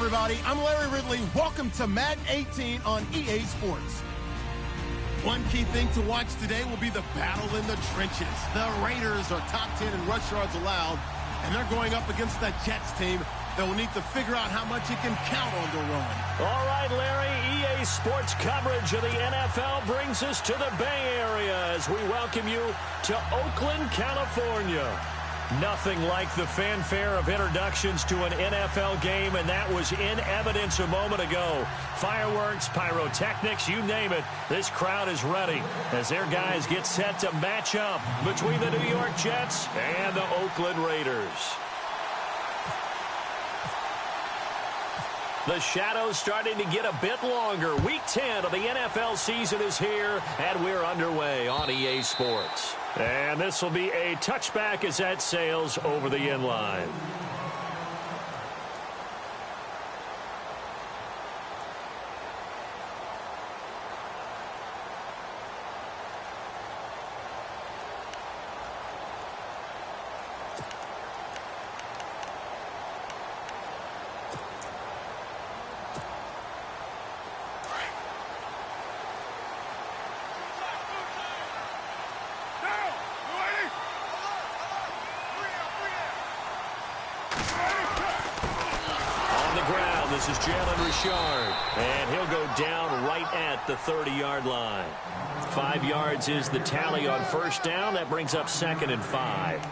everybody. I'm Larry Ridley. Welcome to Madden 18 on EA Sports. One key thing to watch today will be the battle in the trenches. The Raiders are top 10 in rush yards allowed, and they're going up against the Jets team that will need to figure out how much it can count on the run. All right, Larry, EA Sports coverage of the NFL brings us to the Bay Area as we welcome you to Oakland, California. Nothing like the fanfare of introductions to an NFL game, and that was in evidence a moment ago. Fireworks, pyrotechnics, you name it. This crowd is ready as their guys get set to match up between the New York Jets and the Oakland Raiders. The shadow's starting to get a bit longer. Week 10 of the NFL season is here, and we're underway on EA Sports. And this will be a touchback as that sails over the end line. This is Jalen Richard, and he'll go down right at the 30-yard line. 5 yards is the tally on first down. That brings up 2nd and 5.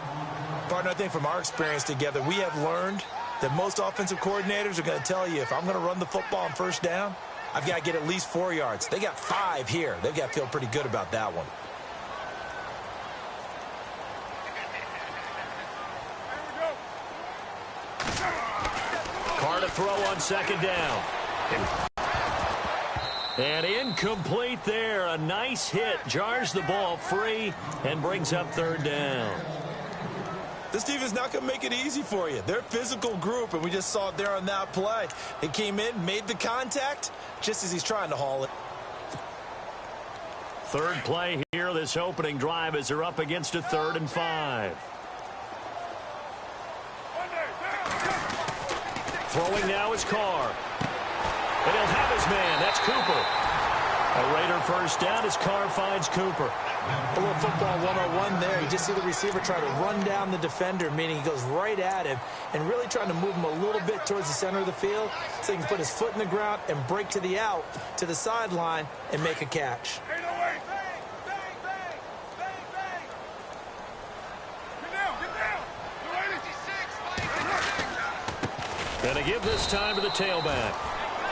Partner, I think from our experience together, we have learned that most offensive coordinators are going to tell you, if I'm going to run the football on first down, I've got to get at least 4 yards. They got 5 here. They've got to feel pretty good about that one. To throw on 2nd down. And incomplete there. A nice hit. Jars the ball free and brings up 3rd down. This team is not going to make it easy for you. They're a physical group, and we just saw it there on that play. They came in, made the contact, just as he's trying to haul it. 3rd play here, this opening drive, as they're up against a 3rd and 5. Throwing now is Carr. And he'll have his man. That's Cooper. A Raider first down as Carr finds Cooper. A little football 101 there. You just see the receiver try to run down the defender, meaning he goes right at him and really trying to move him a little bit towards the center of the field so he can put his foot in the ground and break to the out, to the sideline, and make a catch. Going to give this time to the tailback.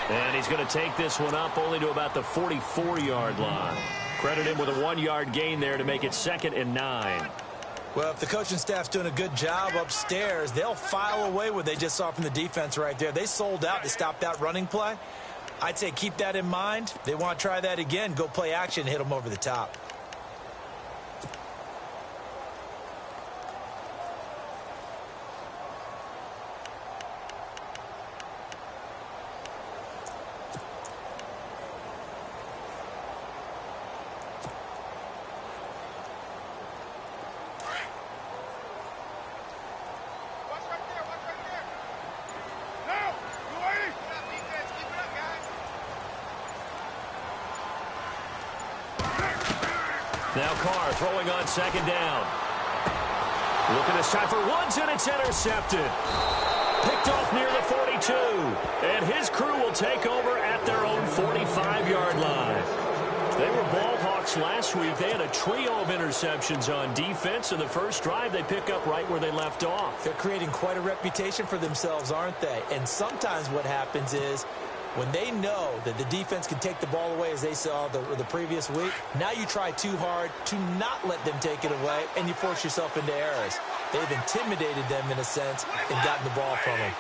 And he's going to take this one up only to about the 44-yard line. Credit him with a 1-yard gain there to make it 2nd and 9. Well, if the coaching staff's doing a good job upstairs, they'll file away what they just saw from the defense right there. They sold out to stop that running play. I'd say keep that in mind. They want to try that again. Go play action, hit them over the top. Now Carr throwing on 2nd down. Looking this time for Woods, and it's intercepted. Picked off near the 42. And his crew will take over at their own 45-yard line. They were ball hawks last week. They had a trio of interceptions on defense. In the first drive, they pick up right where they left off. They're creating quite a reputation for themselves, aren't they? And sometimes what happens is, when they know that the defense can take the ball away, as they saw the previous week, now you try too hard to not let them take it away, and you force yourself into errors. They've intimidated them in a sense and gotten the ball from them.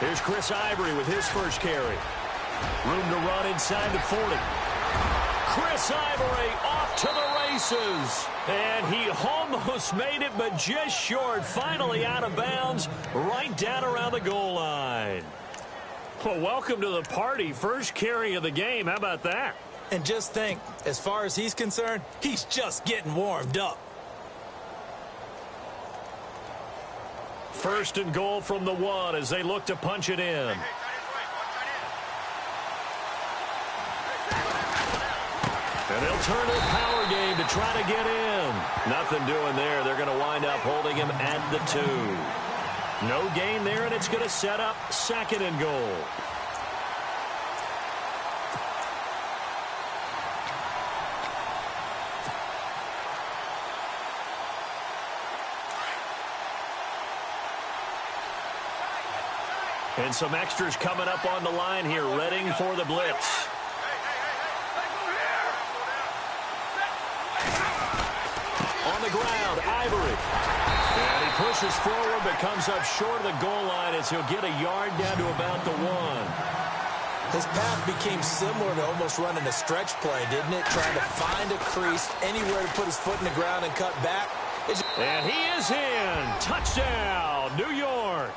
Here's Chris Ivory with his first carry. Room to run inside the 40. Chris Ivory off to the races. And he almost made it, but just short. Finally out of bounds, right down around the goal line. Well, welcome to the party. First carry of the game. How about that? And just think, as far as he's concerned, he's just getting warmed up. first and goal from the 1 as they look to punch it in. And they'll turn to the power game to try to get in. Nothing doing there. They're going to wind up holding him at the 2. No gain there, and it's going to set up second and goal. And some extras coming up on the line here, readying for the blitz. On the ground, Ivory. And he pushes forward but comes up short of the goal line as he'll get a yard down to about the 1. His path became similar to almost running a stretch play, didn't it? Trying to find a crease, anywhere to put his foot in the ground and cut back. And he is in. Touchdown, New York.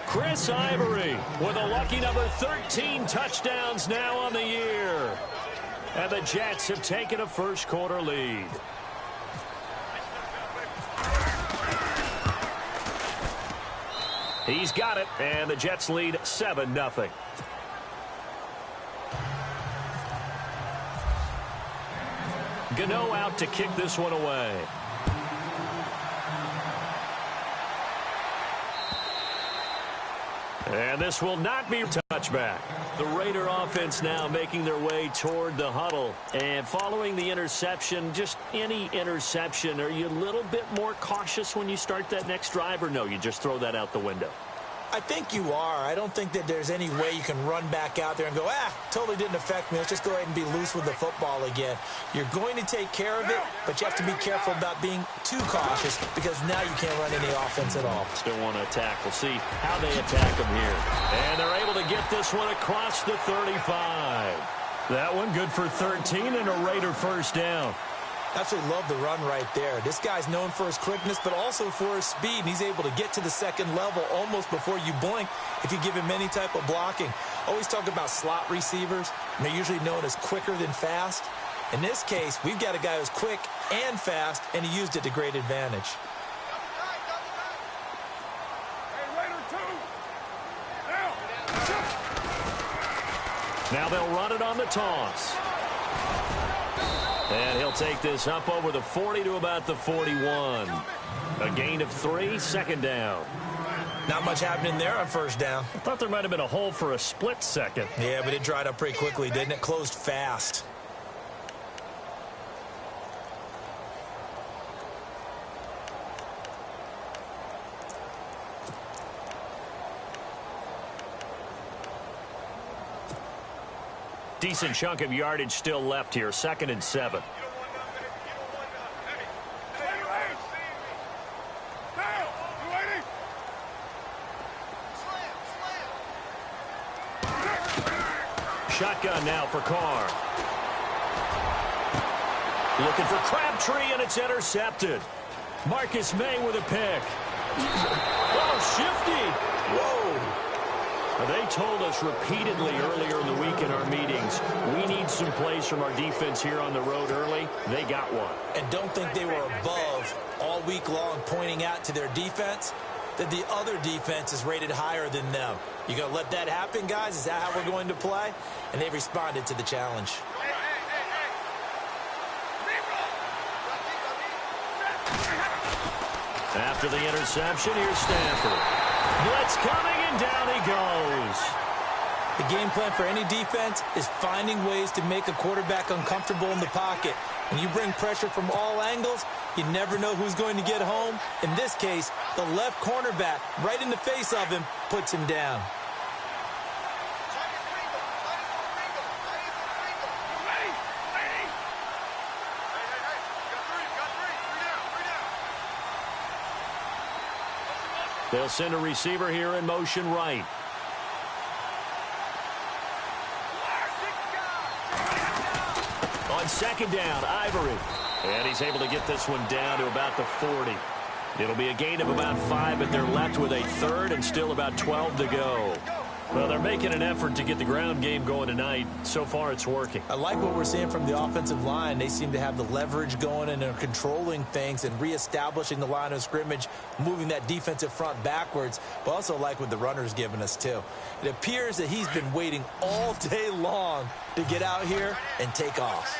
Chris Ivory with a lucky number 13 touchdowns now on the year. And the Jets have taken a first quarter lead. He's got it, and the Jets lead 7-0. Gano out to kick this one away. And this will not be a touchback. The Raider offense now making their way toward the huddle. And following the interception, just any interception, are you a little bit more cautious when you start that next drive, or no, you just throw that out the window? I think you are. I don't think that there's any way you can run back out there and go, totally didn't affect me. Let's just go ahead and be loose with the football again. You're going to take care of it, but you have to be careful about being too cautious because now you can't run any offense at all. Still want to attack. We'll see how they attack them here. And they're able to get this one across the 35. That one good for 13 and a Raider first down. Absolutely love the run right there. This guy's known for his quickness, but also for his speed. And he's able to get to the second level almost before you blink if you give him any type of blocking. Always talk about slot receivers, and they're usually known as quicker than fast. In this case, we've got a guy who's quick and fast, and he used it to great advantage. Now they'll run it on the toss. And he'll take this up over the 40 to about the 41. A gain of 3, second down. Not much happening there on first down. I thought there might have been a hole for a split second. Yeah, but it dried up pretty quickly, didn't it? Closed fast. Decent chunk of yardage still left here. 2nd and 7. Shotgun now for Carr. Looking for Crabtree, and it's intercepted. Marcus May with a pick. Oh, shifty. Whoa. They told us repeatedly earlier in the week in our meetings, we need some plays from our defense here on the road early. They got one. And don't think they were above all week long pointing out to their defense that the other defense is rated higher than them. You going to let that happen, guys? Is that how we're going to play? And they responded to the challenge. After the interception, here's Stanford. Blitz coming, and down he goes. The game plan for any defense is finding ways to make a quarterback uncomfortable in the pocket. When you bring pressure from all angles, you never know who's going to get home. In this case, the left cornerback, right in the face of him, puts him down. They'll send a receiver here in motion right. On second down, Ivory. And he's able to get this one down to about the 40. It'll be a gain of about 5, but they're left with a third and still about 12 to go. Well, they're making an effort to get the ground game going tonight. So far, it's working. I like what we're seeing from the offensive line. They seem to have the leverage going and are controlling things and reestablishing the line of scrimmage, moving that defensive front backwards. But also like what the runner's giving us, too. It appears that he's been waiting all day long to get out here and take off.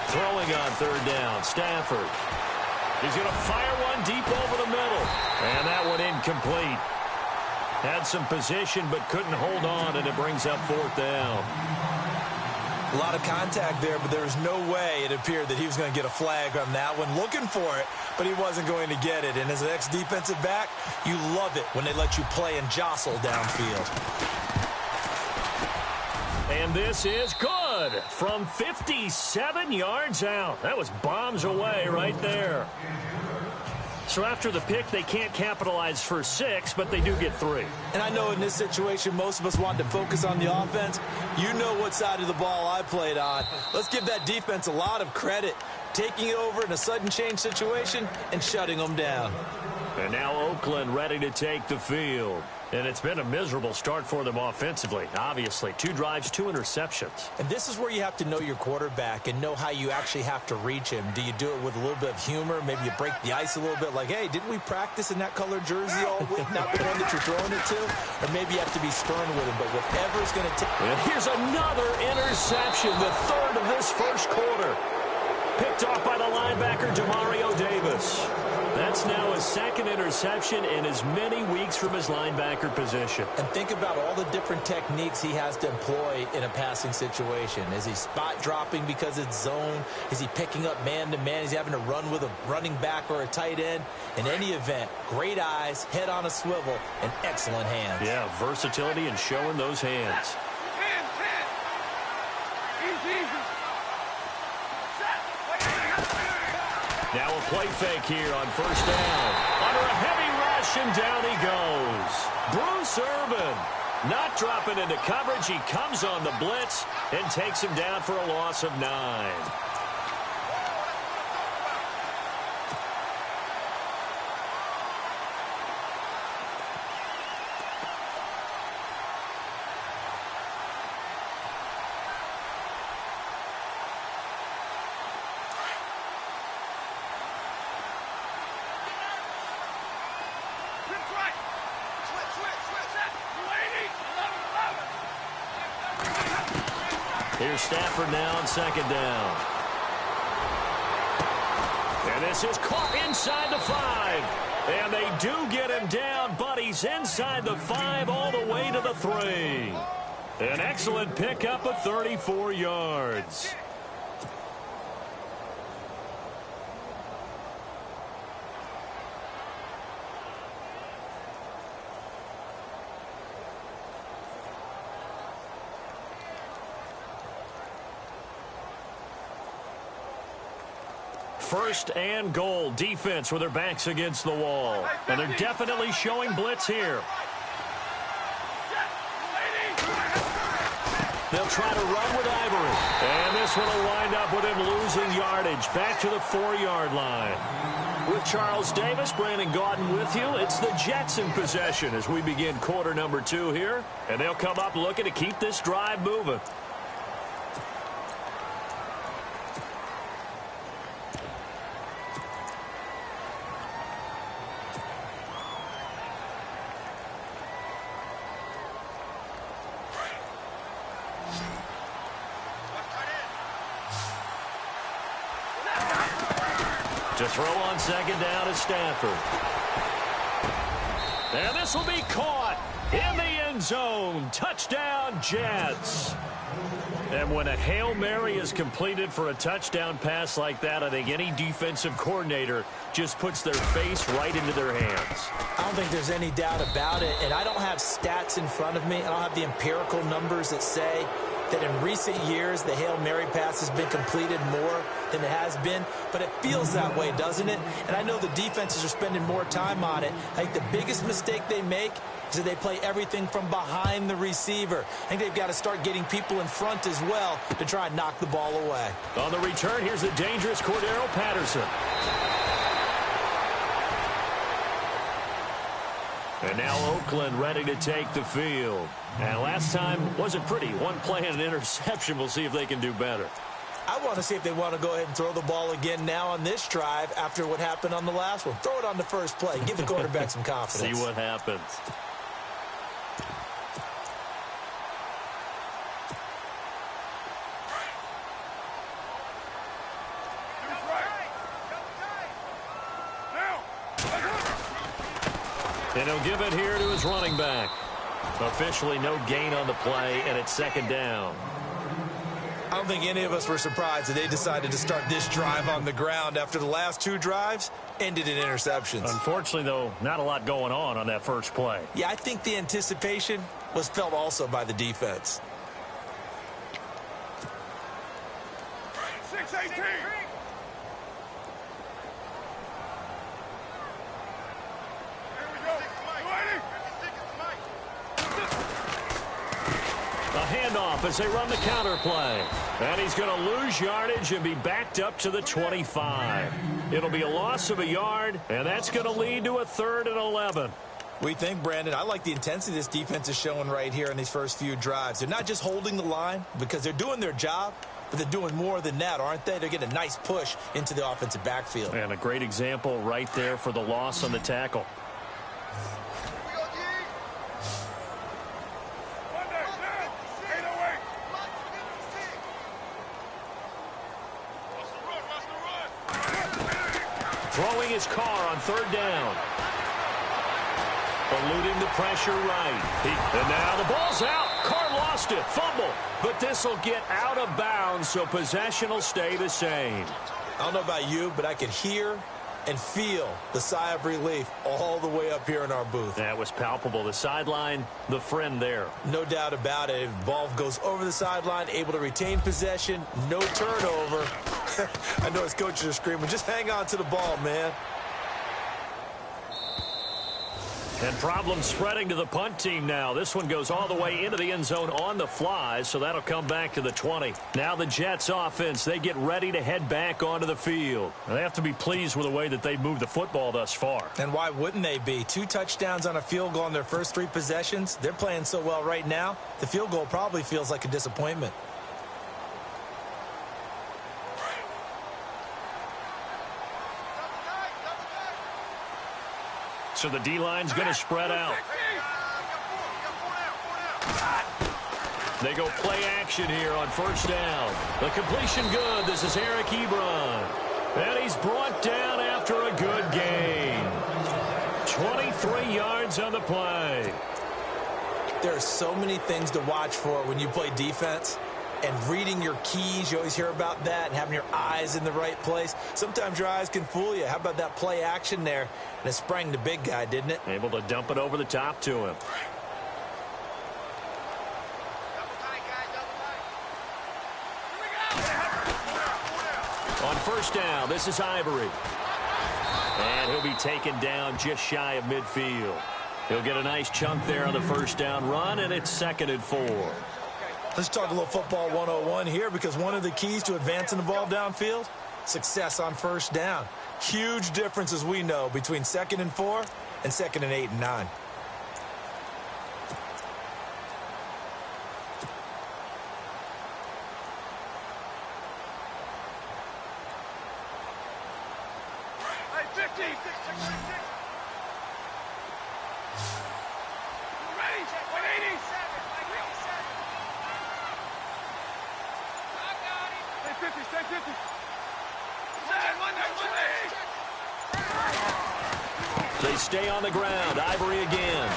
Throwing on third down, Stafford. He's going to fire one deep over the middle. And that one incomplete. Had some position but couldn't hold on, and it brings up fourth down. A lot of contact there, but there was no way it appeared that he was going to get a flag on that one. Looking for it, but he wasn't going to get it. And as an ex-defensive back, you love it when they let you play and jostle downfield. And this is good from 57 yards out. That was bombs away right there. So after the pick, they can't capitalize for 6, but they do get 3. And I know in this situation, most of us want to focus on the offense. You know what side of the ball I played on. Let's give that defense a lot of credit, taking it over in a sudden change situation and shutting them down. And now Oakland ready to take the field. And it's been a miserable start for them offensively, obviously. 2 drives, 2 interceptions. And this is where you have to know your quarterback and know how you actually have to reach him. Do you do it with a little bit of humor? Maybe you break the ice a little bit like, hey, didn't we practice in that color jersey all week, not the one that you're throwing it to? Or maybe you have to be stern with him, but whatever's going to take. And here's another interception, the third of this first quarter. Picked off by the linebacker, Demario Davis. That's now his 2nd interception in as many weeks from his linebacker position. And think about all the different techniques he has to employ in a passing situation. Is he spot dropping because it's zone? Is he picking up man-to-man? Is he having to run with a running back or a tight end? In any event, great eyes, head on a swivel, and excellent hands. Yeah, versatility and showing those hands. Now a play fake here on first down. Under a heavy rush, and down he goes. Bruce Irvin not dropping into coverage. He comes on the blitz and takes him down for a loss of 9. Here's Stafford now on 2nd down. And this is caught inside the 5. And they do get him down, but he's inside the 5 all the way to the 3. An excellent pickup of 34 yards. First and goal, defense with their backs against the wall. And they're definitely showing blitz here. They'll try to run with Ivory. And this one will wind up with him losing yardage back to the 4-yard line. With Charles Davis, Brandon Gaudin with you. It's the Jets in possession as we begin quarter number 2 here. And they'll come up looking to keep this drive moving. To throw on 2nd down is Stafford. And this will be caught in the end zone. Touchdown, Jets. And when a Hail Mary is completed for a touchdown pass like that, I think any defensive coordinator just puts their face right into their hands. I don't think there's any doubt about it. And I don't have stats in front of me. I don't have the empirical numbers that say that in recent years the Hail Mary pass has been completed more than it has been, but it feels that way, doesn't it? And I know the defenses are spending more time on it. I think the biggest mistake they make is that they play everything from behind the receiver. I think they've got to start getting people in front as well to try and knock the ball away. On the return, here's the dangerous Cordero Patterson. And now Oakland ready to take the field. And last time wasn't pretty. One play and an interception. We'll see if they can do better. I want to see if they want to go ahead and throw the ball again now on this drive after what happened on the last one. Throw it on the first play. Give the quarterback some confidence. See what happens. And he'll give it here to his running back. Officially no gain on the play, and it's second down. I don't think any of us were surprised that they decided to start this drive on the ground after the last two drives ended in interceptions. Unfortunately, though, not a lot going on that first play. Yeah, I think the anticipation was felt also by the defense. 6-18. Handoff as they run the counter play. And he's going to lose yardage and be backed up to the 25. It'll be a loss of a yard, and that's going to lead to a 3rd and 11. We think, Brandon, I like the intensity this defense is showing right here in these first few drives. They're not just holding the line because they're doing their job, but they're doing more than that, aren't they? They're getting a nice push into the offensive backfield. And a great example right there for the loss on the tackle. Throwing his car on 3rd down. Eluding the pressure right. And now the ball's out. Carr lost it. Fumble. But this will get out of bounds, so possession will stay the same. I don't know about you, but I could hear and feel the sigh of relief all the way up here in our booth. That was palpable. The sideline, the friend there. No doubt about it. Ball goes over the sideline, able to retain possession, no turnover. I know his coaches are screaming, just hang on to the ball, man. And problems spreading to the punt team now. This one goes all the way into the end zone on the fly, so that'll come back to the 20. Now the Jets offense, they get ready to head back onto the field. They have to be pleased with the way that they've moved the football thus far. And why wouldn't they be? 2 touchdowns on a field goal in their first 3 possessions. They're playing so well right now, the field goal probably feels like a disappointment. So the D-line's going to spread out. They go play action here on 1st down. The completion good. This is Eric Ebron. And he's brought down after a good gain. 23 yards on the play. There are so many things to watch for when you play defense. And reading your keys, you always hear about that, and having your eyes in the right place. Sometimes your eyes can fool you. How about that play action there? And it sprang the big guy, didn't it? Able to dump it over the top to him. On 1st down, this is Ivory. And he'll be taken down just shy of midfield. He'll get a nice chunk there on the 1st down run, and it's 2nd and 4. Let's talk a little football 101 here, because one of the keys to advancing the ball downfield, success on 1st down. Huge difference, as we know, between 2nd and 4 and 2nd and 8 and 9. They stay on the ground. Ivory again.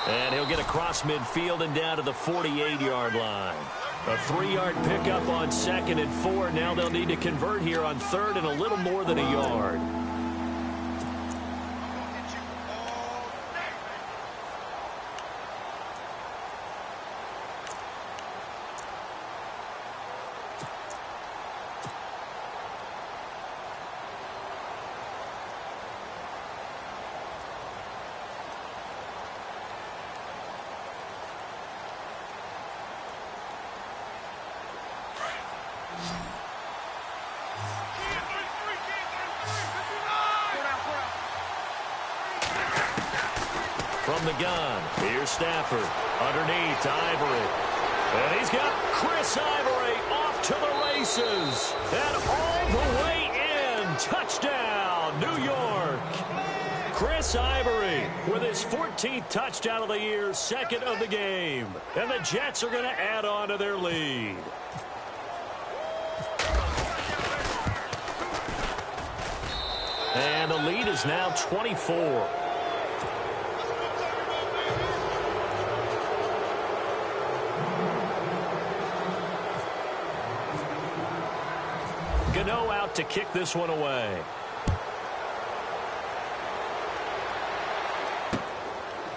And he'll get across midfield and down to the 48-yard line. A 3-yard pickup on 2nd and 4. Now they'll need to convert here on 3rd and a little more than a yard. From the gun, here's Stafford. Underneath to Ivory. And he's got Chris Ivory off to the races. And all the way in. Touchdown, New York. Chris Ivory with his 14th touchdown of the year, second of the game. And the Jets are going to add on to their lead. And the lead is now 24. Gano out to kick this one away.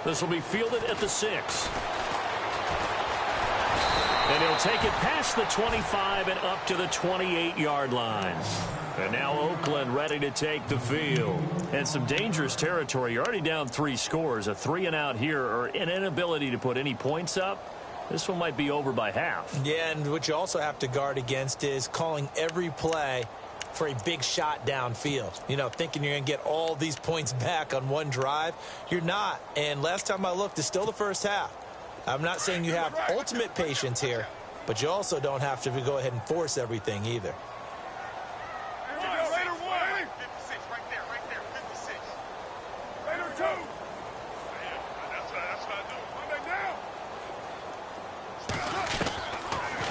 This will be fielded at the 6. And he'll take it past the 25 and up to the 28-yard line. And now Oakland ready to take the field. And some dangerous territory. You're already down 3 scores. A 3-and-out here or an inability to put any points up. This one might be over by half. Yeah, and what you also have to guard against is calling every play for a big shot downfield. You know, thinking you're going to get all these points back on one drive. You're not. And last time I looked, it's still the first half. I'm not saying you have ultimate patience here, but you also don't have to go ahead and force everything either.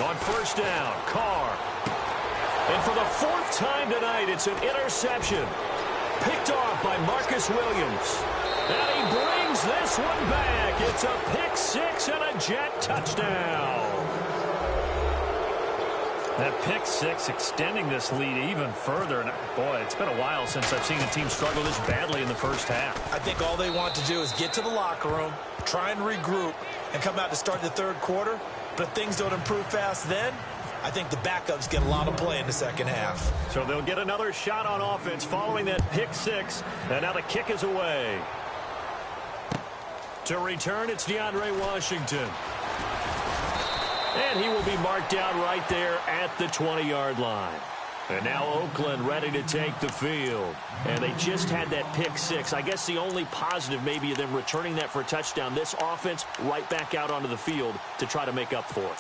On first down, Carr. And for the 4th time tonight, it's an interception. Picked off by Marcus Williams. And he brings this one back. It's a pick 6 and a Jet touchdown. That pick 6 extending this lead even further. And boy, it's been a while since I've seen a team struggle this badly in the first half. I think all they want to do is get to the locker room, try and regroup, and come out to start the third quarter. But if things don't improve fast then, I think the backups get a lot of play in the second half. So they'll get another shot on offense following that pick 6. And now the kick is away. To return, it's DeAndre Washington. And he will be marked down right there at the 20-yard line. And now Oakland ready to take the field. And they just had that pick 6. I guess the only positive maybe of them returning that for a touchdown. This offense right back out onto the field to try to make up for it.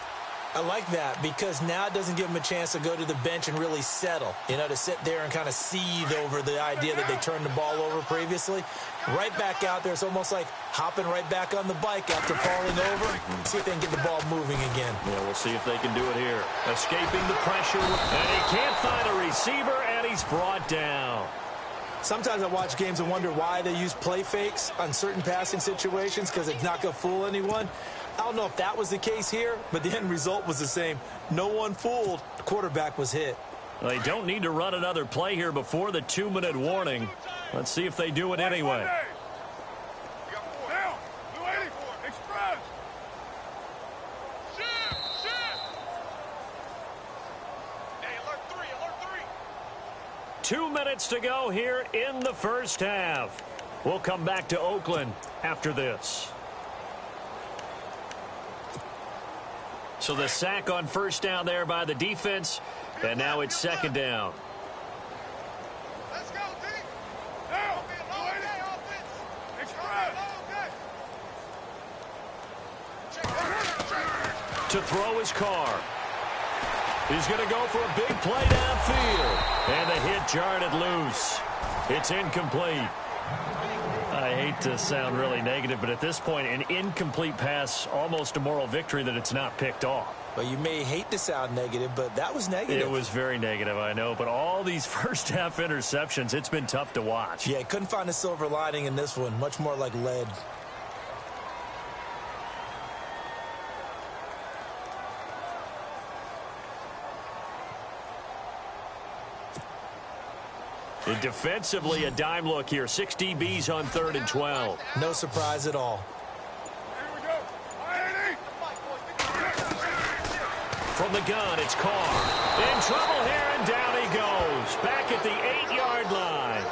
I like that because now it doesn't give them a chance to go to the bench and really settle. You know, to sit there and kind of seethe over the idea that they turned the ball over previously. Right back out there, it's almost like hopping right back on the bike after falling over. See if they can get the ball moving again. Yeah, we'll see if they can do it here. Escaping the pressure. And he can't find a receiver, and he's brought down. Sometimes I watch games and wonder why they use play fakes on certain passing situations because it's not going to fool anyone. I don't know if that was the case here, but the end result was the same. No one fooled. The quarterback was hit. Well, they don't need to run another play here before the 2-minute warning. Let's see if they do it anyway. Down. 280. Express. 2 minutes to go here in the first half. We'll come back to Oakland after this. So the sack on first down there by the defense, and now it's second down. Let's go, D. Now. Express. To throw his Carr. He's going to go for a big play downfield. And the hit jarred it loose. It's incomplete. I hate to sound really negative, but at this point, an incomplete pass, almost a moral victory that it's not picked off. Well, you may hate to sound negative, but that was negative. It was very negative, I know. But all these first-half interceptions, it's been tough to watch. Yeah, couldn't find a silver lining in this one. Much more like lead. And defensively, a dime look here. 6 DBs on 3rd and 12. No surprise at all. Here we go. 180. From the gun, it's Carr. In trouble here, and down he goes. Back at the 8-yard line.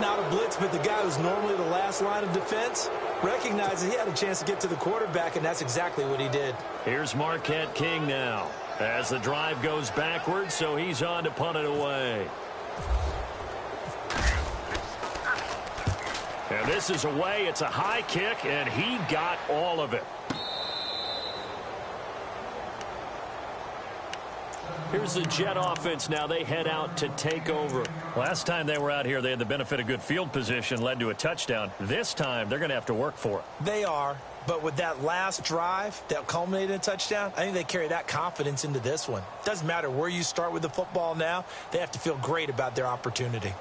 Not a blitz, but the guy who's normally the last line of defense recognizes he had a chance to get to the quarterback, and that's exactly what he did. Here's Marquette King now. As the drive goes backwards, so he's on to punt it away. And this is away. It's a high kick, and he got all of it. Here's the Jet offense now. They head out to take over. Last time they were out here, they had the benefit of good field position, led to a touchdown. This time, they're going to have to work for it. They are, but with that last drive that culminated in a touchdown, I think they carry that confidence into this one. Doesn't matter where you start with the football now. They have to feel great about their opportunity.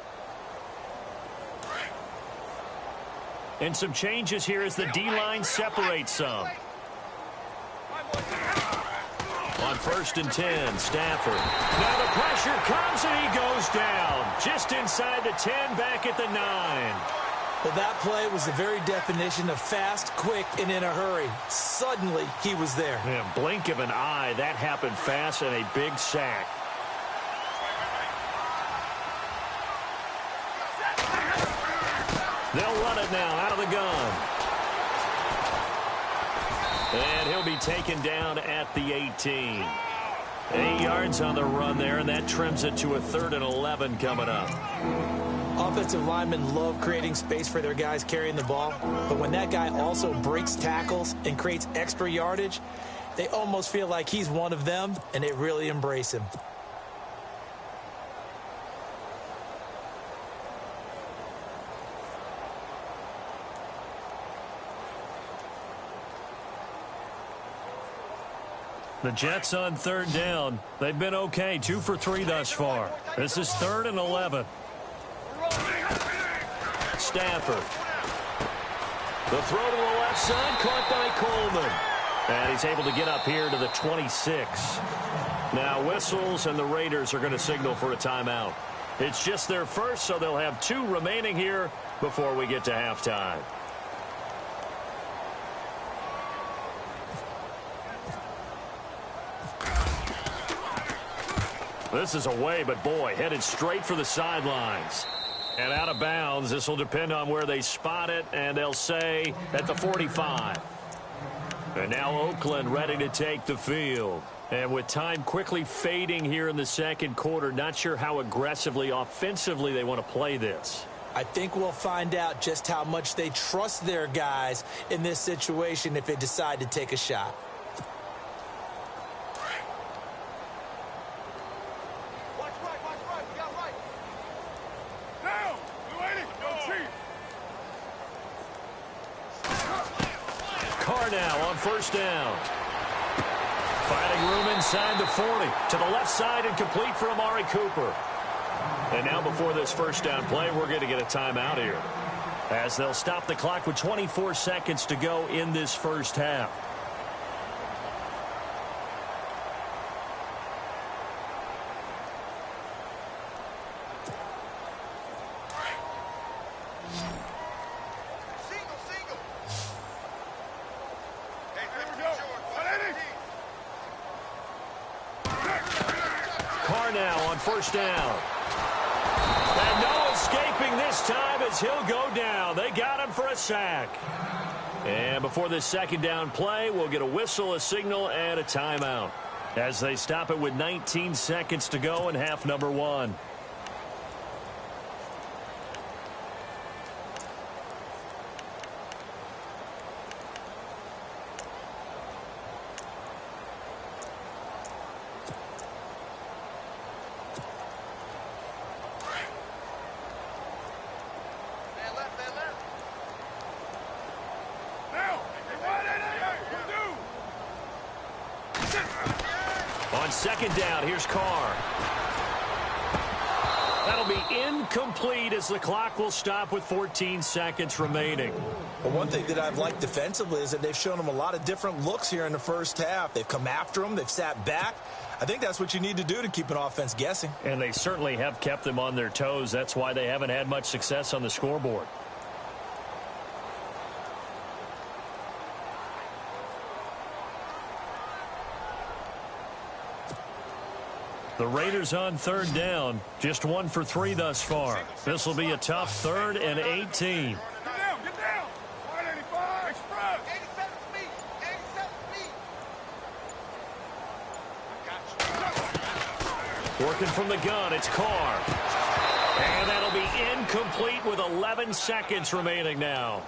And some changes here as the D-line separates some. On 1st and 10, Stafford. Now the pressure comes and he goes down. Just inside the 10, back at the 9. Well, that play was the very definition of fast, quick, and in a hurry. Suddenly, he was there. Yeah, blink of an eye, that happened fast and a big sack. They'll run it now out of the gun. And he'll be taken down at the 18. 8 yards on the run there, and that trims it to a 3rd and 11 coming up. Offensive linemen love creating space for their guys carrying the ball, but when that guy also breaks tackles and creates extra yardage, they almost feel like he's one of them, and they really embrace him. The Jets on 3rd down. They've been okay, 2 for 3 thus far. This is 3rd and 11. Stafford. The throw to the left side, caught by Coleman. And he's able to get up here to the 26. Now whistles, and the Raiders are going to signal for a timeout. It's just their first, so they'll have 2 remaining here before we get to halftime. This is away, but boy, headed straight for the sidelines. And out of bounds. This will depend on where they spot it, and they'll say at the 45. And now Oakland ready to take the field. And with time quickly fading here in the second quarter, not sure how aggressively, offensively they want to play this. I think we'll find out just how much they trust their guys in this situation if they decide to take a shot. Now on 1st down. Finding room inside the 40. To the left side and complete for Amari Cooper. And now before this 1st down play, we're going to get a timeout here, as they'll stop the clock with 24 seconds to go in this first half. Now on 1st down. And no escaping this time as he'll go down. They got him for a sack. And before this 2nd down play, we'll get a whistle, a signal, and a timeout, as they stop it with 19 seconds to go in half number 1. On 2nd down, here's Carr. That'll be incomplete as the clock will stop with 14 seconds remaining. Well, one thing that I've liked defensively is that they've shown them a lot of different looks here in the first half. They've come after them. They've sat back. I think that's what you need to do to keep an offense guessing. And they certainly have kept them on their toes. That's why they haven't had much success on the scoreboard. The Raiders on 3rd down, just 1 for 3 thus far. This will be a tough 3rd and 18. Get down, get down. 185, express. 87 feet, 87 feet. Working from the gun, it's Carr. And that'll be incomplete with 11 seconds remaining now.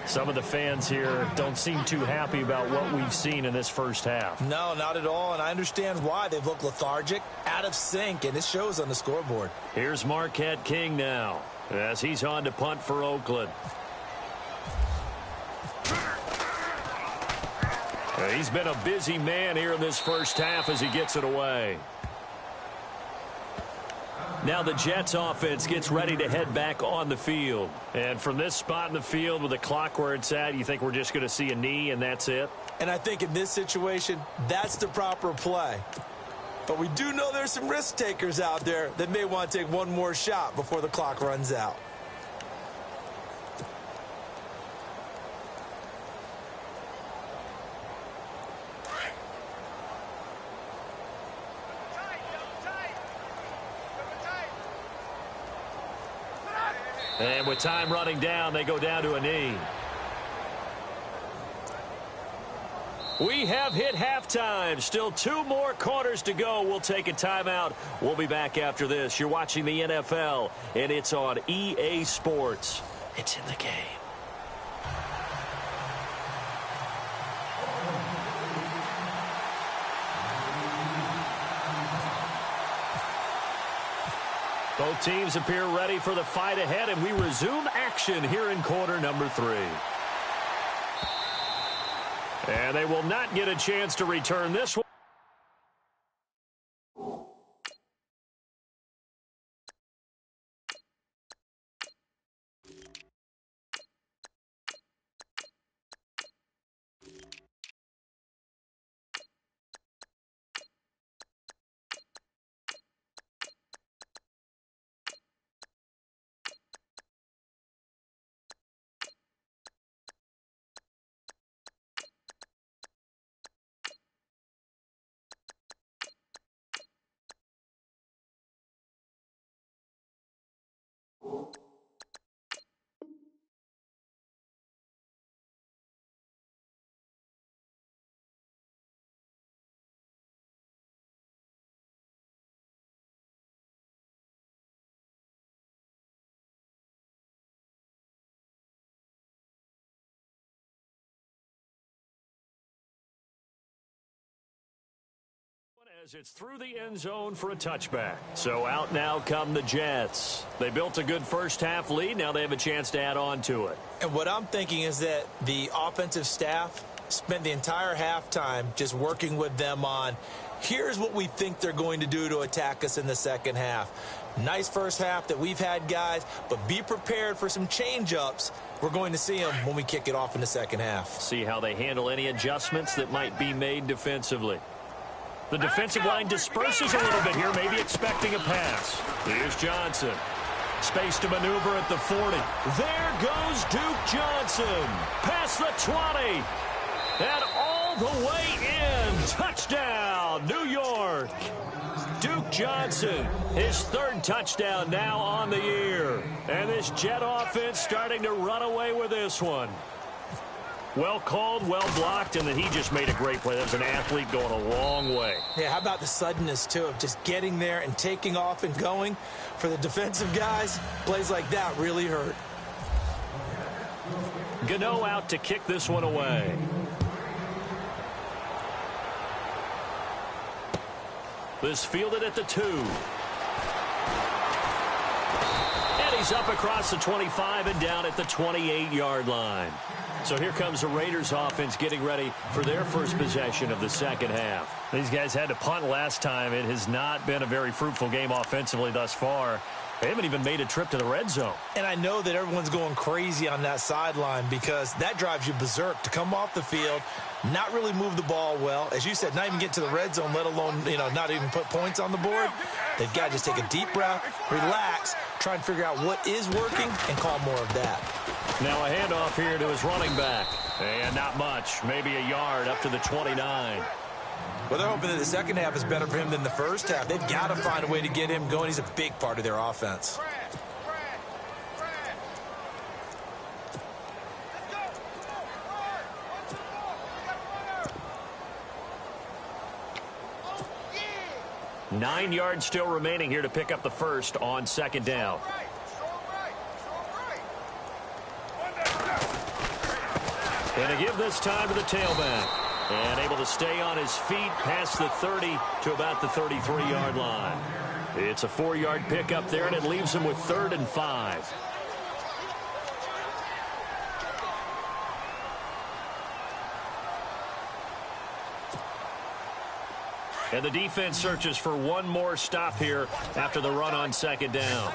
Some of the fans here don't seem too happy about what we've seen in this first half. No, not at all, and I understand why. They've looked lethargic, out of sync, and it shows on the scoreboard. Here's Marquette King now as he's on to punt for Oakland. He's been a busy man here in this first half as he gets it away. Now the Jets offense gets ready to head back on the field. And from this spot in the field with the clock where it's at, you think we're just going to see a knee and that's it? And I think in this situation, that's the proper play. But we do know there's some risk takers out there that may want to take one more shot before the clock runs out. And with time running down, they go down to a knee. We have hit halftime. Still 2 more quarters to go. We'll take a timeout. We'll be back after this. You're watching the NFL, and it's on EA Sports. It's in the game. Both teams appear ready for the fight ahead, and we resume action here in quarter number 3. And they will not get a chance to return this one. As it's through the end zone for a touchback. So out now come the Jets. They built a good first half lead. Now they have a chance to add on to it. And what I'm thinking is that the offensive staff spent the entire halftime just working with them on, here's what we think they're going to do to attack us in the second half. Nice first half that we've had, guys, but be prepared for some change-ups. We're going to see them when we kick it off in the second half. See how they handle any adjustments that might be made defensively. The defensive line disperses a little bit here, maybe expecting a pass. Here's Johnson. Space to maneuver at the 40. There goes Duke Johnson. Past the 20. And all the way in. Touchdown, New York. Duke Johnson, his 3rd touchdown now on the year. And this Jet offense starting to run away with this one. Well called, well blocked, and then he just made a great play. That was an athlete going a long way. Yeah, how about the suddenness, too, of just getting there and taking off and going? For the defensive guys, plays like that really hurt. Gano out to kick this one away. This fielded at the 2. And he's up across the 25 and down at the 28-yard line. So here comes the Raiders offense getting ready for their first possession of the second half. These guys had to punt last time. It has not been a very fruitful game offensively thus far. They haven't even made a trip to the red zone. And I know that everyone's going crazy on that sideline because that drives you berserk to come off the field, not really move the ball well. As you said, not even get to the red zone, let alone, not even put points on the board. They've got to just take a deep breath, relax, try and figure out what is working and call more of that. Now a handoff here to his running back. And not much, maybe a yard up to the 29. Well, they're hoping that the second half is better for him than the first half. They've got to find a way to get him going. He's a big part of their offense. 9 yards still remaining here to pick up the first on second down. And to give this time to the tailback. And able to stay on his feet past the 30 to about the 33-yard line. It's a 4-yard pickup there, and it leaves him with 3rd and 5. And the defense searches for one more stop here after the run on second down.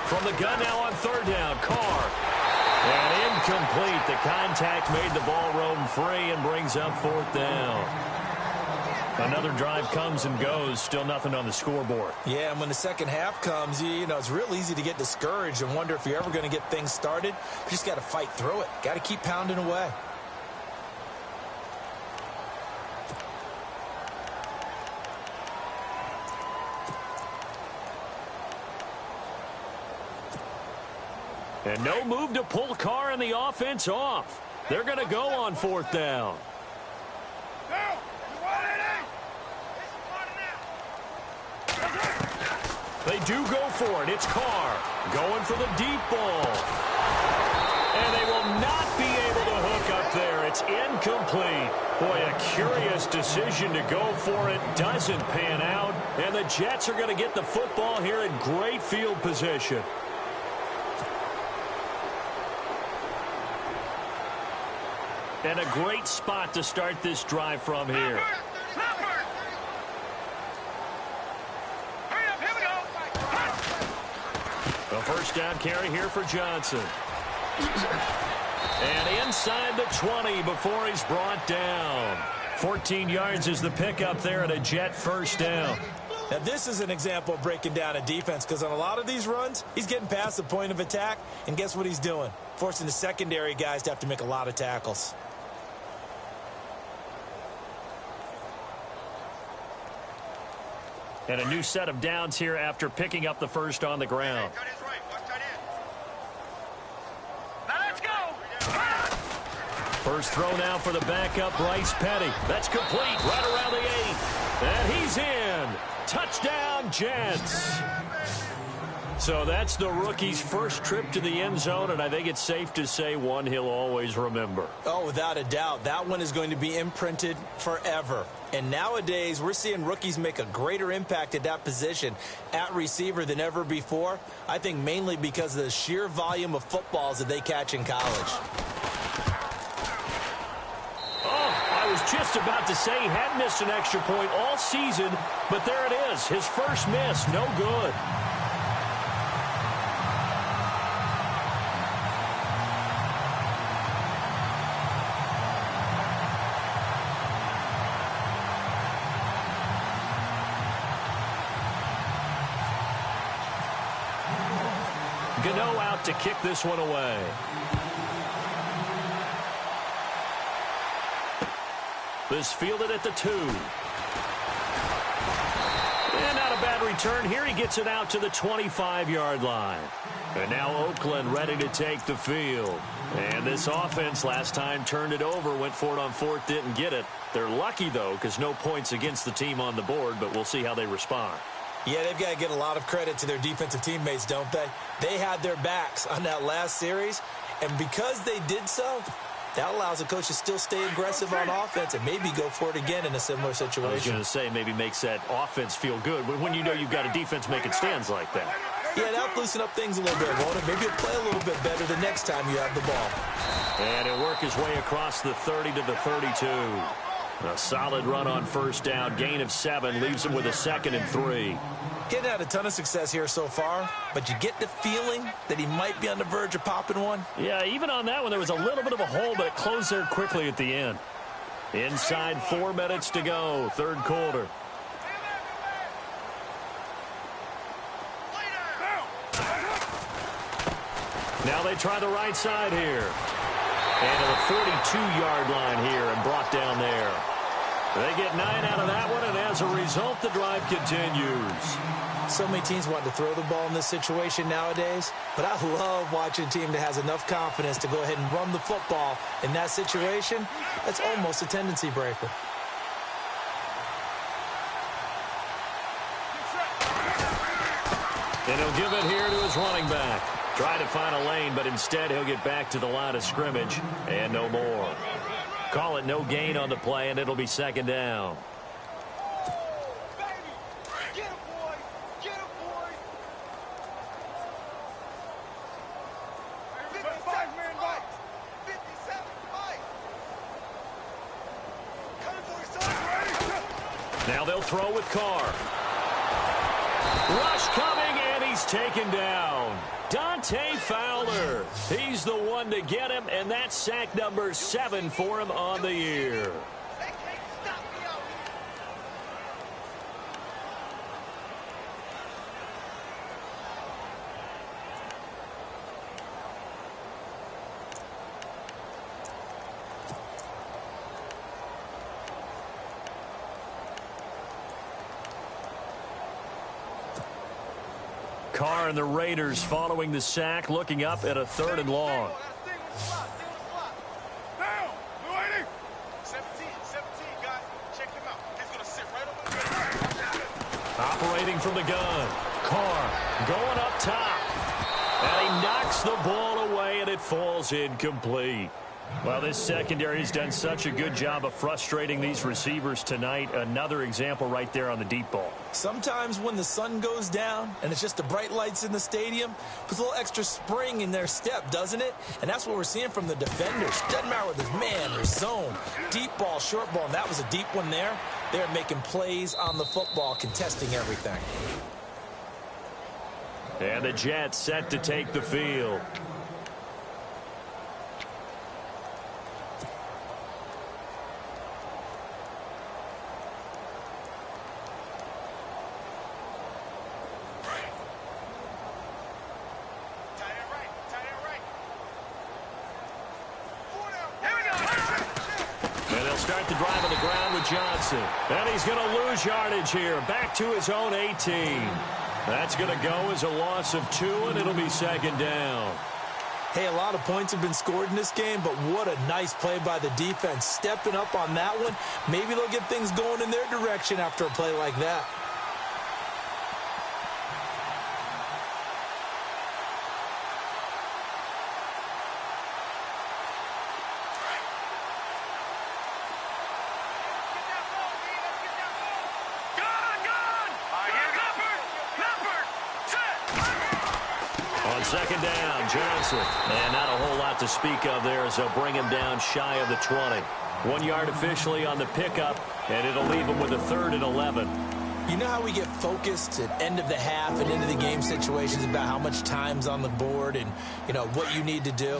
From the gun now on 3rd down, Carr. And incomplete. The contact made the ball roam free and brings up 4th down. Another drive comes and goes. Still nothing on the scoreboard. Yeah, and when the second half comes, you know, it's real easy to get discouraged and wonder if you're ever going to get things started. You just got to fight through it. Got to keep pounding away. And no move to pull Carr and the offense off. They're going to go on 4th down. They do go for it. It's Carr going for the deep ball. And they will not be able to hook up there. It's incomplete. Boy, a curious decision to go for it. Doesn't pan out. And the Jets are going to get the football here in great field position. And a great spot to start this drive from here. A first down carry here for Johnson. And inside the 20 before he's brought down. 14 yards is the pickup there at a Jet first down. Now, this is an example of breaking down a defense, because on a lot of these runs, he's getting past the point of attack, and guess what he's doing? Forcing the secondary guys to have to make a lot of tackles. And a new set of downs here after picking up the first on the ground. First throw now for the backup, Bryce Petty. That's complete right around the 8. And he's in. Touchdown, Jets. So that's the rookie's first trip to the end zone, and I think it's safe to say one he'll always remember. Oh, without a doubt. That one is going to be imprinted forever. And nowadays, we're seeing rookies make a greater impact at that position at receiver than ever before. I think mainly because of the sheer volume of footballs that they catch in college. I was just about to say he had missed an extra point all season, but there it is. His first miss, no good. Gano out to kick this one away. This fielded at the 2. And not a bad return here. He gets it out to the 25-yard line. And now Oakland ready to take the field. And this offense last time turned it over, went for it on 4th, didn't get it. They're lucky, though, because no points against the team on the board, but we'll see how they respond. Yeah, they've got to get a lot of credit to their defensive teammates, don't they? They had their backs on that last series, and because they did so, that allows the coach to still stay aggressive on offense and maybe go for it again in a similar situation. I was going to say maybe makes that offense feel good, but when you know you've got a defense making stands like that. Yeah, that'll loosen up things a little bit, won't it? Maybe it'll play a little bit better the next time you have the ball. And he'll work his way across the 30 to the 32. A solid run on first down. Gain of 7 leaves him with a 2nd and 3. Getting had a ton of success here so far, but you get the feeling that he might be on the verge of popping one. Yeah, even on that one, there was a little bit of a hole, but it closed there quickly at the end. Inside 4 minutes to go, 3rd quarter. Now they try the right side here. And to the 42-yard line here and brought down there. They get 9 out of that one, and as a result, the drive continues. So many teams want to throw the ball in this situation nowadays, but I love watching a team that has enough confidence to go ahead and run the football in that situation. That's almost a tendency breaker. And he'll give it here to his running back. Try to find a lane, but instead he'll get back to the line of scrimmage and no more. Call it no gain on the play, and it'll be second down. Now they'll throw with Carr. Rush coming, and he's taken down. Dante Fowler. He's the one to get him, and that's sack number 7 for him on the year. Carr and the Raiders following the sack, looking up at a 3rd and long. Operating from the gun. Carr going up top. And he knocks the ball away, and it falls incomplete. Well, this secondary has done such a good job of frustrating these receivers tonight. Another example right there on the deep ball. Sometimes when the sun goes down and it's just the bright lights in the stadium, puts a little extra spring in their step, doesn't it? And that's what we're seeing from the defenders. Doesn't matter whether it's man or zone, deep ball, short ball, and that was a deep one there. They're making plays on the football, contesting everything. And the Jets set to take the field. Start the drive on the ground with Johnson. And he's going to lose yardage here. Back to his own 18. That's going to go as a loss of 2, and it'll be second down. Hey, a lot of points have been scored in this game, but what a nice play by the defense. Stepping up on that one. Maybe they'll get things going in their direction after a play like that. Second down, Johnson. And not a whole lot to speak of there as they'll bring him down shy of the 20. 1 yard officially on the pickup, and it'll leave him with a 3rd and 11. You know how we get focused at end of the half and into the game situations about how much time's on the board and, you know, what you need to do?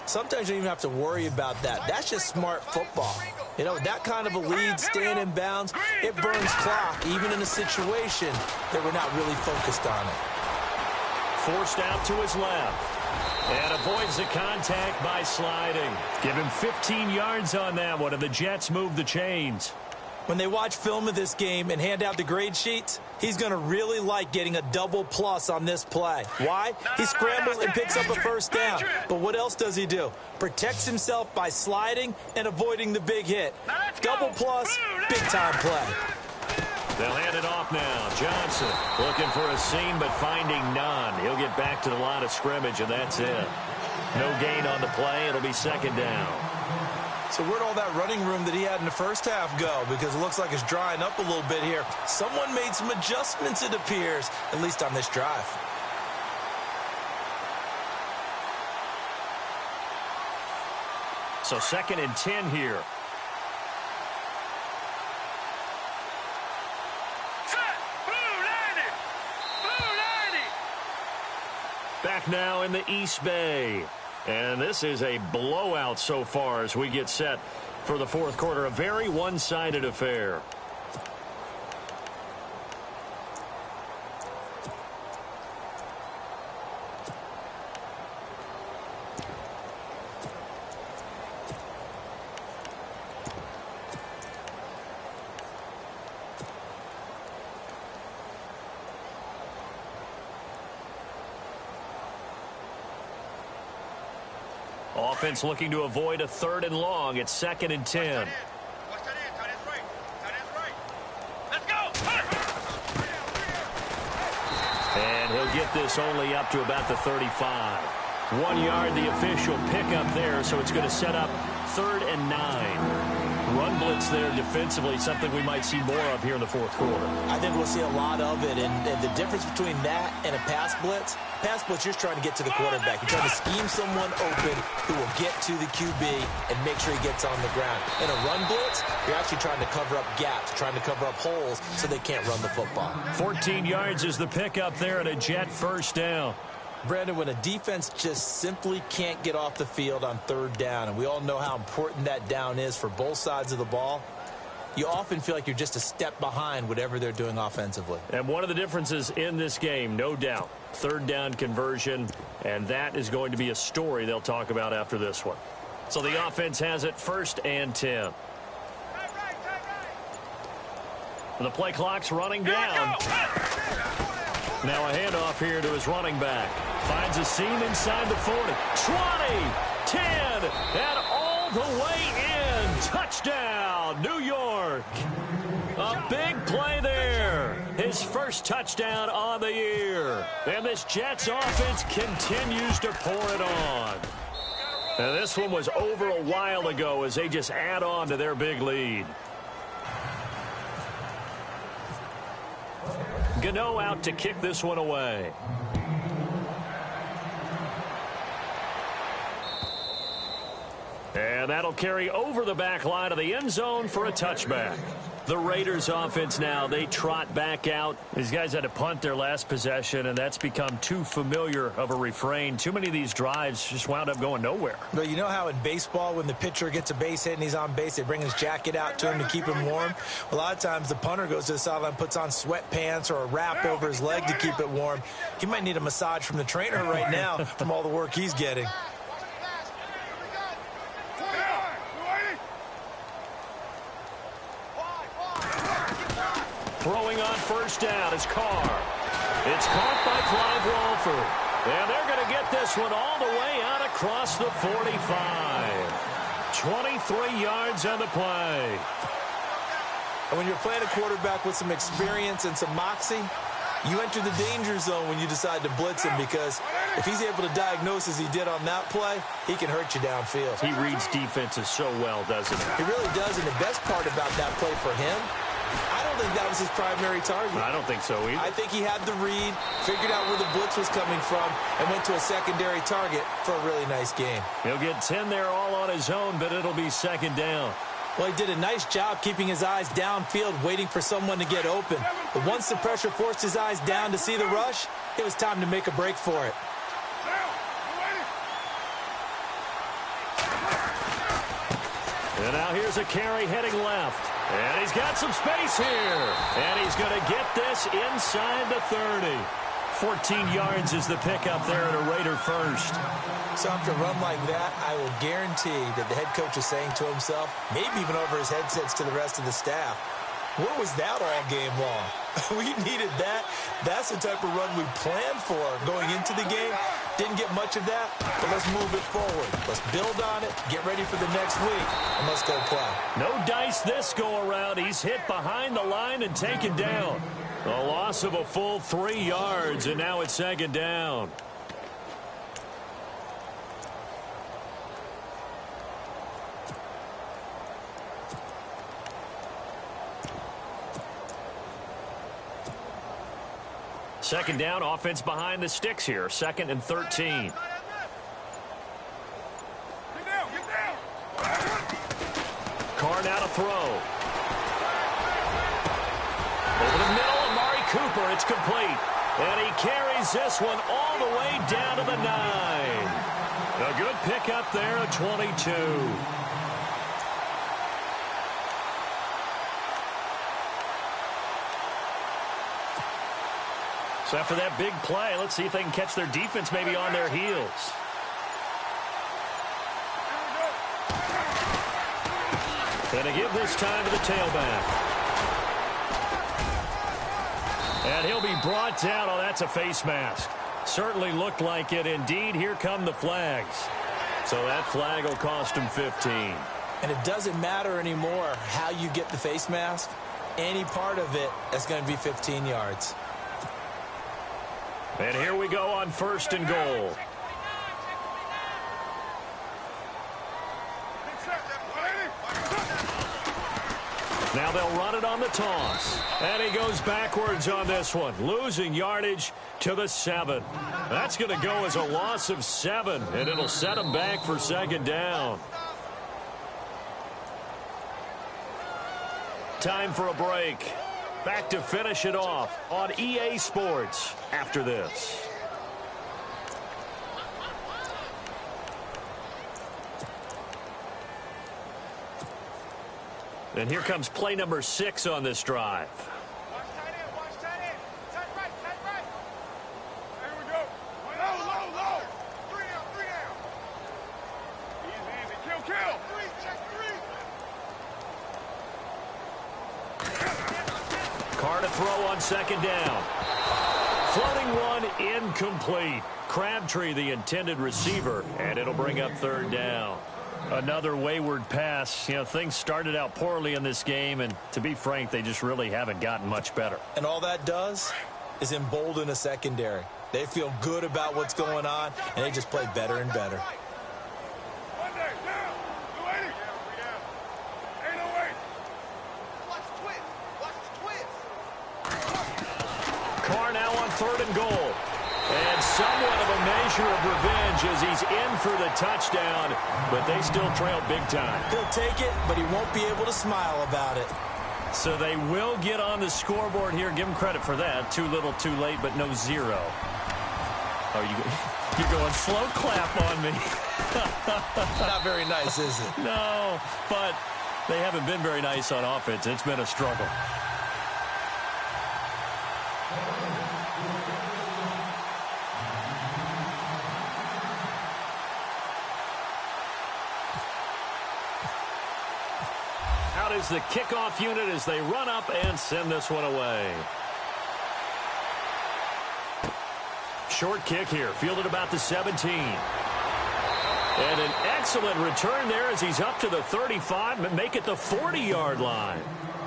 Sometimes you don't even have to worry about that. That's just smart football. You know, that kind of a lead, staying in bounds, it burns clock, even in a situation that we're not really focused on it. Forced out to his left. And avoids the contact by sliding. Give him 15 yards on that one, and the Jets move the chains. When they watch film of this game and hand out the grade sheets, he's going to really like getting a double plus on this play. Why? He scrambles and picks up a first down. But what else does he do? Protects himself by sliding and avoiding the big hit. Double plus, big-time play. They'll hand it off now. Johnson looking for a seam, but finding none. He'll get back to the line of scrimmage, and that's it. No gain on the play. It'll be second down. So where'd all that running room that he had in the first half go? Because it looks like it's drying up a little bit here. Someone made some adjustments, it appears, at least on this drive. So 2nd and 10 here. Back now in the East Bay. And this is a blowout so far as we get set for the 4th quarter. A very one-sided affair. Offense looking to avoid a 3rd and long. It's 2nd and 10. And he'll get this only up to about the 35. 1 yard, the official pickup there, so it's going to set up 3rd and 9. Run blitz there defensively, something we might see more of here in the 4th quarter. I think we'll see a lot of it, and the difference between that and a pass blitz, you're just trying to get to the quarterback. You're trying to scheme someone open who will get to the QB and make sure he gets on the ground. In a run blitz, you're actually trying to cover up gaps, trying to cover up holes so they can't run the football. 14 yards is the pickup there and a Jet 1st down. Brandon, when a defense just simply can't get off the field on 3rd down, and we all know how important that down is for both sides of the ball, you often feel like you're just a step behind whatever they're doing offensively. And one of the differences in this game, no doubt, 3rd down conversion, and that is going to be a story they'll talk about after this one. So the offense has it 1st and 10. The play clock's running down. Now a handoff here to his running back. Finds a seam inside the 40. 20, 10, and all the way in. Touchdown, New York. A big play there. His 1st touchdown on the year. And this Jets offense continues to pour it on. And this one was over a while ago as they just add on to their big lead. Gano out to kick this one away. And that'll carry over the back line of the end zone for a touchback. The Raiders offense now, they trot back out. These guys had to punt their last possession, and that's become too familiar of a refrain. Too many of these drives just wound up going nowhere. But you know how in baseball, when the pitcher gets a base hit and he's on base, they bring his jacket out to him to keep him warm? A lot of times the punter goes to the sideline, puts on sweatpants or a wrap over his leg to keep it warm. He might need a massage from the trainer right now from all the work he's getting. Throwing on 1st down is Carr. It's caught by Clive Walford. And they're going to get this one all the way out across the 45. 23 yards on the play. And when you're playing a quarterback with some experience and some moxie, you enter the danger zone when you decide to blitz him, because if he's able to diagnose as he did on that play, he can hurt you downfield. He reads defenses so well, doesn't he? He really does, and the best part about that play for him, I don't think that was his primary target. I don't think so either. I think he had the read, figured out where the blitz was coming from, and went to a secondary target for a really nice game. He'll get 10 there all on his own, but it'll be 2nd down. Well, he did a nice job keeping his eyes downfield, waiting for someone to get open. But once the pressure forced his eyes down to see the rush, it was time to make a break for it. And now here's a carry heading left. And he's got some space here. And he's going to get this inside the 30. 14 yards is the pickup there at a Raider 1st. So after a run like that, I will guarantee that the head coach is saying to himself, maybe even over his headsets to the rest of the staff, where was that all game long? We needed that. That's the type of run we planned for going into the game. Didn't get much of that, but let's move it forward. Let's build on it, get ready for the next week, and let's go play. No dice this go-around. He's hit behind the line and taken down. A loss of a full 3 yards, and now it's 2nd down. Second down, offense behind the sticks here. 2nd and 13. Carr now to throw. Over the middle, Amari Cooper. It's complete. And he carries this one all the way down to the 9. A good pickup there at 22. So after that big play, let's see if they can catch their defense maybe on their heels. And to give this time to the tailback. And he'll be brought down. Oh, that's a face mask. Certainly looked like it. Indeed, here come the flags. So that flag will cost him 15. And it doesn't matter anymore how you get the face mask. Any part of it is going to be 15 yards. And here we go on 1st and goal. Now they'll run it on the toss. And he goes backwards on this one, losing yardage to the 7. That's going to go as a loss of 7, and it'll set him back for 2nd down. Time for a break. Back to finish it off on EA Sports after this. And here comes play number 6 on this drive. Watch tight end. Tight right. Here we go. Low. 3 down. Easy. Kill. 3, check 3. Carr to throw on 2nd down. Floating one, incomplete. Crabtree, the intended receiver, and it'll bring up 3rd down. Another wayward pass. You know, things started out poorly in this game, and to be frank, they just really haven't gotten much better. And all that does is embolden a secondary. They feel good about what's going on, and they just play better and better. One day, down. 280. Ain't no way. Watch the twins. Carr now on 3rd and goal. And somewhat of a measure of revenge as he's in for the touchdown, but they still trail big time. He'll take it, but he won't be able to smile about it. So they will get on the scoreboard here. Give him credit for that. Too little, too late, but no 0. Oh, you're going slow clap on me. Not very nice, is it? No, but they haven't been very nice on offense. It's been a struggle. Out is the kickoff unit as they run up and send this one away. Short kick here, fielded about the 17. And an excellent return there as he's up to the 35 and make it the 40-yard line.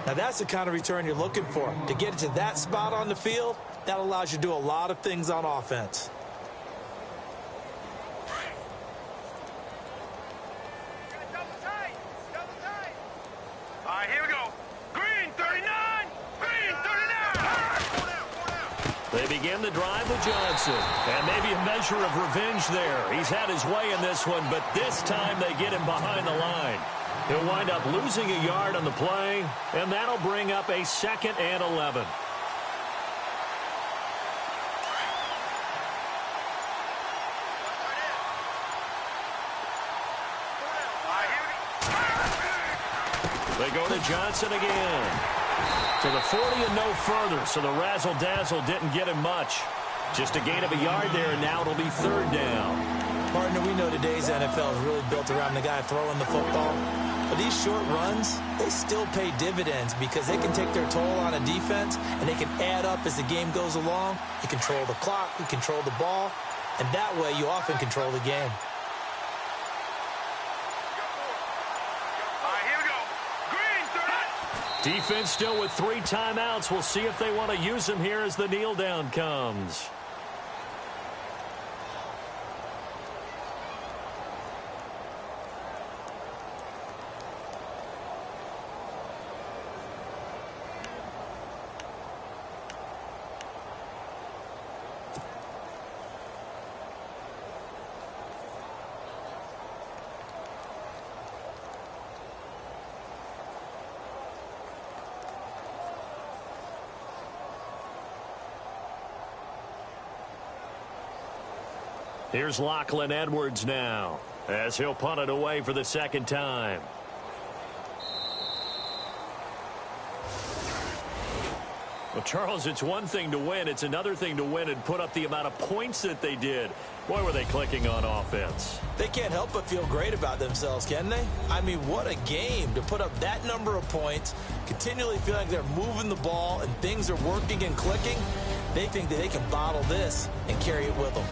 Now that's the kind of return you're looking for. To get to that spot on the field, that allows you to do a lot of things on offense. Here we go. Green 39. They begin the drive with Johnson. And maybe a measure of revenge there. He's had his way in this one, but this time they get him behind the line. He'll wind up losing a yard on the play, and that'll bring up a 2nd and 11. They go to Johnson again. To the 40 and no further, so the razzle-dazzle didn't get him much. Just a gain of a yard there, and now it'll be 3rd down. Partner, we know today's NFL is really built around the guy throwing the football. But these short runs, they still pay dividends because they can take their toll on a defense, and they can add up as the game goes along. You control the clock, you control the ball, and that way you often control the game. Defense still with 3 timeouts. We'll see if they want to use them here as the kneel down comes. Here's Lachlan Edwards now as he'll punt it away for the 2nd time. Well, Charles, it's one thing to win. It's another thing to win and put up the amount of points that they did. Boy, were they clicking on offense. They can't help but feel great about themselves, can they? I mean, what a game to put up that number of points, continually feel like they're moving the ball and things are working and clicking. They think that they can bottle this and carry it with them.